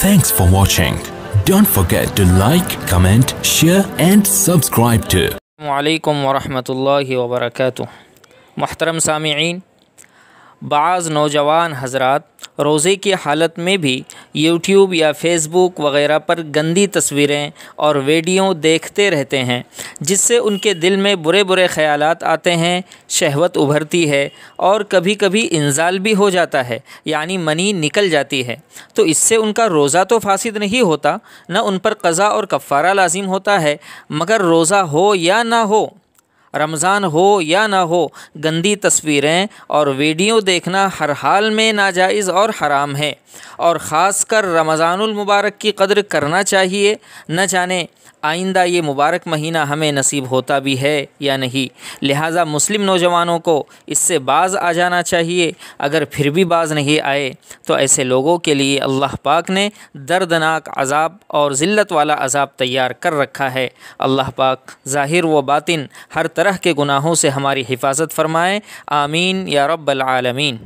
Thanks for watching. Don't forget to like, comment, share and subscribe to. वालेकुम वरहमतुल्लाहि वबरकातुह। मुहतरम सामिईन, बाज़ नौजवान हज़रात रोज़े की हालत में भी यूट्यूब या फेसबुक वग़ैरह पर गंदी तस्वीरें और वीडियो देखते रहते हैं, जिससे उनके दिल में बुरे बुरे ख़यालात आते हैं, शहवत उभरती है और कभी कभी इंज़ाल भी हो जाता है, यानी मनी निकल जाती है। तो इससे उनका रोज़ा तो फासिद नहीं होता, न उन पर क़ज़ा और कफ़ारा लाजिम होता है, मगर रोज़ा हो या ना हो, रमज़ान हो या ना हो, गंदी तस्वीरें और वीडियो देखना हर हाल में नाजायज़ और हराम है। और ख़ास कर रमज़ानुल मुबारक की कदर करना चाहिए। न जाने आइंदा ये मुबारक महीना हमें नसीब होता भी है या नहीं। लिहाजा मुस्लिम नौजवानों को इससे बाज़ आ जाना चाहिए। अगर फिर भी बाज़ नहीं आए तो ऐसे लोगों के लिए अल्लाह पाक ने दर्दनाक अज़ाब और ज़िल्लत वाला अज़ाब तैयार कर रखा है। अल्लाह पाक ज़ाहिर व बातिन हर तरह के गुनाहों से हमारी हिफाजत फ़रमाए। आमीन या रब्बल आलमीन।